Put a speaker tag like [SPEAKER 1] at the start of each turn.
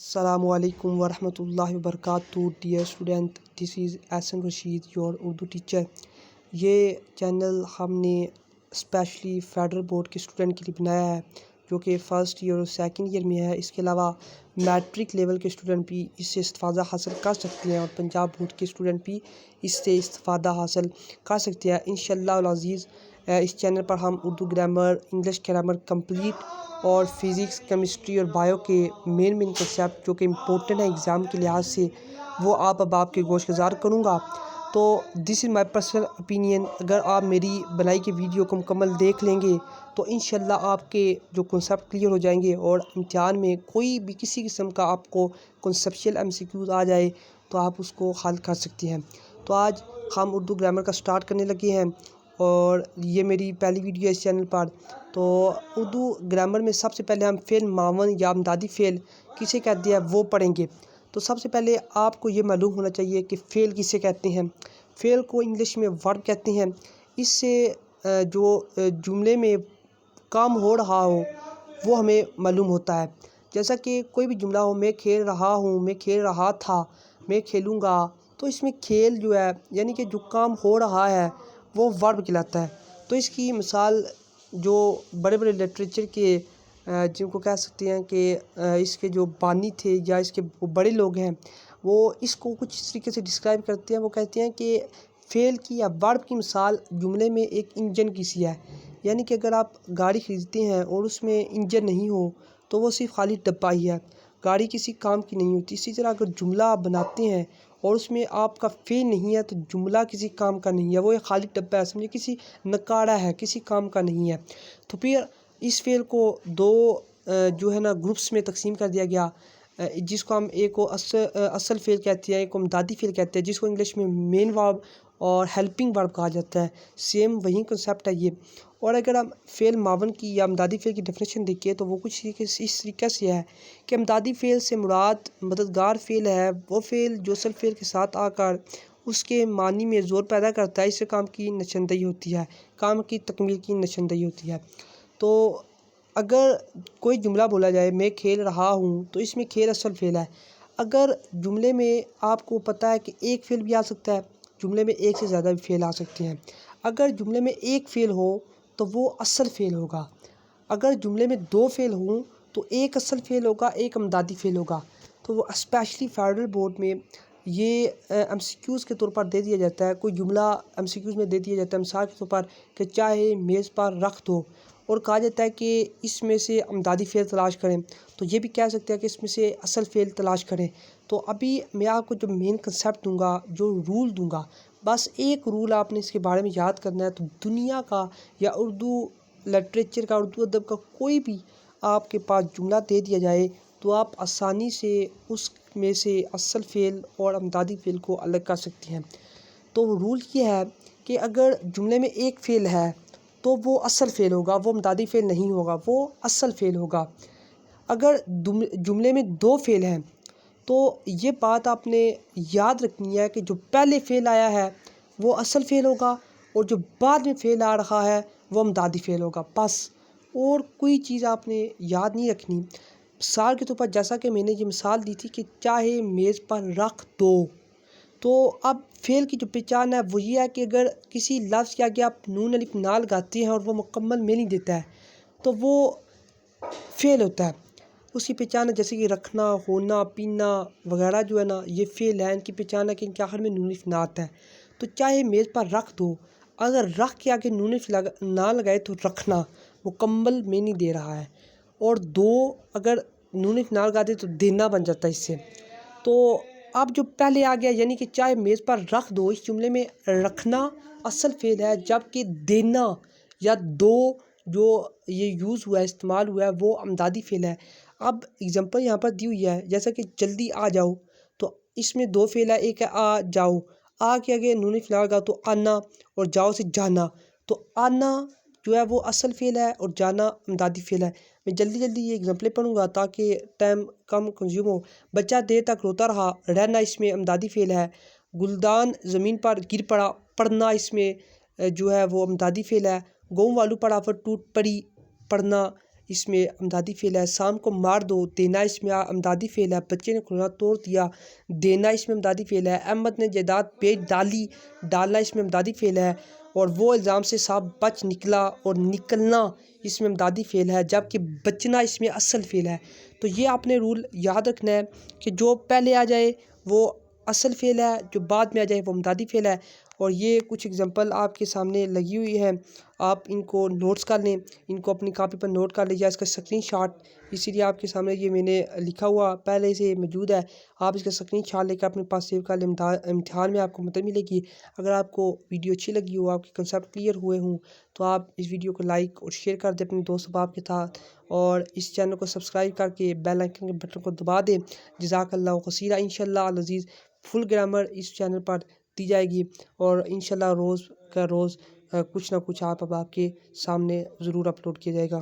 [SPEAKER 1] السلام علیکم ورحمۃ اللہ وبرکاتہ dear student, this is Ahsan Rashid your Urdu teacher. یہ چینل ہم نے اسپیشلی فیڈرل بورڈ کے اسٹوڈنٹ کے لیے بنایا ہے جو کہ فرسٹ ایئر اور سیکنڈ ایئر میں ہے۔ اس کے علاوہ میٹرک لیول کے اسٹوڈنٹ بھی اس سے استفادہ حاصل کر سکتے ہیں اور پنجاب بورڈ کے اسٹوڈنٹ بھی اس سے استفادہ حاصل کر سکتے ہیں انشاءاللہ العزیز۔ اس چینل پر ہم Urdu grammar, English grammar complete اور فزکس، کیمسٹری اور بایو کے مین کنسیپٹ جو کہ امپورٹنٹ ہے ایگزام کے لحاظ سے، وہ آپ کے گوش گزار کروں گا۔ تو دس از مائی پرسنل اوپینین۔ اگر آپ میری بنائی کی ویڈیو کو مکمل دیکھ لیں گے تو انشاءاللہ آپ کے جو کنسیپٹ کلیئر ہو جائیں گے، اور امتحان میں کوئی بھی کسی قسم کا آپ کو کنسیپشل MCQs آ جائے تو آپ اس کو حل کر سکتے ہیں۔ تو آج ہم اردو گرامر کا سٹارٹ کرنے لگے ہیں اور یہ میری پہلی ویڈیو ہے اس چینل پر۔ تو اردو گرامر میں سب سے پہلے ہم فعل معاون یا امدادی فعل کسے کہتے ہیں وہ پڑھیں گے۔ تو سب سے پہلے آپ کو یہ معلوم ہونا چاہیے کہ فعل کسے کہتے ہیں۔ فعل کو انگلش میں ورب کہتے ہیں۔ اس سے جو جملے میں کام ہو رہا ہو وہ ہمیں معلوم ہوتا ہے۔ جیسا کہ کوئی بھی جملہ ہو، میں کھیل رہا ہوں، میں کھیل رہا تھا، میں کھیلوں گا، تو اس میں کھیل جو ہے یعنی کہ جو کام ہو رہا ہے وہ ورب کہلاتا ہے۔ تو اس کی مثال جو بڑے بڑے لٹریچر کے جن کو کہہ سکتے ہیں کہ اس کے جو بانی تھے یا اس کے بڑے لوگ ہیں، وہ اس کو کچھ اس طریقے سے ڈسکرائب کرتے ہیں۔ وہ کہتے ہیں کہ فعل کی یا ورب کی مثال جملے میں ایک انجن کی سی ہے۔ یعنی کہ اگر آپ گاڑی خریدتے ہیں اور اس میں انجن نہیں ہو تو وہ صرف خالی ڈبہ ہی ہے، گاڑی کسی کام کی نہیں ہوتی۔ اسی طرح اگر جملہ آپ بناتے ہیں اور اس میں آپ کا فعل نہیں ہے تو جملہ کسی کام کا نہیں ہے، وہ ایک خالی ڈبہ ہے، سمجھے کسی نکارہ ہے، کسی کام کا نہیں ہے۔ تو پھر اس فعل کو دو جو ہے نا گروپس میں تقسیم کر دیا گیا، جس کو ہم ایک کو اصل فعل کہتے ہیں، ایک کو امدادی فعل کہتے ہیں، جس کو انگلش میں مین ورب اور ہیلپنگ ورب کہا جاتا ہے۔ سیم وہی کنسیپٹ ہے یہ۔ اور اگر ہم فعل معاون کی یا امدادی فعل کی ڈیفینیشن دیکھیں تو وہ کچھ اس طریقے سے ہے کہ امدادی فعل سے مراد مددگار فعل ہے، وہ فعل جو اصل فعل کے ساتھ آ کر اس کے معنی میں زور پیدا کرتا ہے، اس سے کام کی نشاندہی ہوتی ہے، کام کی تکمیل کی نشاندہی ہوتی ہے۔ تو اگر کوئی جملہ بولا جائے میں کھیل رہا ہوں تو اس میں کھیل اصل فعل ہے۔ اگر جملے میں آپ کو پتہ ہے کہ ایک فعل بھی آ سکتا ہے، جملے میں ایک سے زیادہ بھی فعل آ سکتے ہیں۔ اگر جملے میں ایک فعل ہو تو وہ اصل فعل ہوگا۔ اگر جملے میں دو فعل ہوں تو ایک اصل فعل ہوگا، ایک امدادی فعل ہوگا۔ تو وہ اسپیشلی فیڈرل بورڈ میں یہ MCQs کے طور پر دے دیا جاتا ہے۔ کوئی جملہ MCQs میں دے دیا جاتا ہے مثال کے طور پر کہ چاہے میز پر رکھ دو، اور کہا جاتا ہے کہ اس میں سے امدادی فعل تلاش کریں، تو یہ بھی کہہ سکتے ہیں کہ اس میں سے اصل فعل تلاش کریں۔ تو ابھی میں آپ کو جو مین کنسیپٹ دوں گا، جو رول دوں گا، بس ایک رول آپ نے اس کے بارے میں یاد کرنا ہے۔ تو دنیا کا یا اردو لٹریچر کا، اردو ادب کا کوئی بھی آپ کے پاس جملہ دے دیا جائے تو آپ آسانی سے اس میں سے اصل فعل اور امدادی فعل کو الگ کر سکتے ہیں۔ تو رول یہ ہے کہ اگر جملے میں ایک فعل ہے تو وہ اصل فعل ہوگا، وہ امدادی فعل نہیں ہوگا، وہ اصل فعل ہوگا۔ اگر جملے میں دو فعل ہیں تو یہ بات آپ نے یاد رکھنی ہے کہ جو پہلے فعل آیا ہے وہ اصل فعل ہوگا، اور جو بعد میں فعل آ رہا ہے وہ امدادی فعل ہوگا، بس اور کوئی چیز آپ نے یاد نہیں رکھنی۔ مثال کے طور پر جیسا کہ میں نے یہ مثال دی تھی کہ چاہے میز پر رکھ دو، تو اب فعل کی جو پہچان ہے وہ یہ ہے کہ اگر کسی لفظ کے آگے آپ نون الف نہ لگاتے ہیں اور وہ مکمل معنی دیتا ہے تو وہ فعل ہوتا ہے، اس کی پہچان ہے۔ جیسے کہ رکھنا، ہونا، پینا وغیرہ جو ہے نا یہ فعل ہے، ان کی پہچان ہے کہ ان کے آخر میں نون الف نہ آتا ہے۔ تو چاہے میز پر رکھ دو، اگر رکھ کے آگے نون الف نہ لگائے تو رکھنا مکمل معنی دے رہا ہے، اور دو اگر نون الف نہ لگا دے تو دینا بن جاتا ہے اس سے۔ تو اب جو پہلے آ گیا یعنی کہ چاہے میز پر رکھ دو، اس جملے میں رکھنا اصل فعل ہے، جبکہ دینا یا دو جو یہ یوز ہوا ہے، استعمال ہوا ہے، وہ امدادی فعل ہے۔ اب اگزامپل یہاں پر دی ہوئی ہے، جیسا کہ جلدی آ جاؤ، تو اس میں دو فعل ہے، ایک ہے آ جاؤ، آ کے آگے نون الف نہ لگا تو آنا، اور جاؤ سے جانا۔ تو آنا جو ہے وہ اصل فعل ہے اور جانا امدادی فعل ہے۔ میں جلدی یہ اگزامپلیں پڑھوں گا تاکہ ٹائم کم کنزیوم ہو۔ بچہ دیر تک روتا رہا، رہنا اس میں امدادی فعل ہے۔ گلدان زمین پر گر پڑا، پڑنا اس میں جو ہے وہ امدادی فعل ہے۔ گاؤں والو پڑا پھر ٹوٹ پڑی، پڑنا اس میں امدادی فعل ہے، شام کو مار دو دینا اس میں امدادی فعل ہے، بچے نے کھلونا توڑ دیا دینا اس میں امدادی فعل ہے، احمد نے جائیداد بیچ ڈالی ڈالنا اس میں امدادی فعل ہے، اور وہ الزام سے صاف بچ نکلا اور نکلنا اس میں امدادی فعل ہے، جبکہ بچنا اس میں اصل فعل ہے۔ تو یہ آپ نے رول یاد رکھنا ہے کہ جو پہلے آ جائے وہ اصل فعل ہے، جو بعد میں آ جائے وہ امدادی فعل ہے۔ اور یہ کچھ اگزامپل آپ کے سامنے لگی ہوئی ہے، آپ ان کو نوٹس کر لیں، ان کو اپنی کاپی پر نوٹ کر لیجیے، اس کا اسکرین شاٹ اسی لیے آپ کے سامنے یہ میں نے لکھا ہوا پہلے سے موجود ہے، آپ اس کا اسکرین شاٹ لے کر اپنے پاس سیو کر لیں، امتحان میں آپ کو مدد ملے گی۔ اگر آپ کو ویڈیو اچھی لگی ہو، آپ کے کنسیپٹ کلیئر ہوئے ہوں تو آپ اس ویڈیو کو لائک اور شیئر کر دیں اپنے دوست احباب کے ساتھ، اور اس چینل کو سبسکرائب کر کے بیل آئکن کے بٹن کو دبا دیں۔ جزاک اللہ خیرا۔ انشاءاللہ العزیز فل گرامر اس چینل پر دی جائے گی، اور انشاءاللہ روز کا روز کچھ نہ کچھ آپ کے سامنے ضرور اپلوڈ کیا جائے گا۔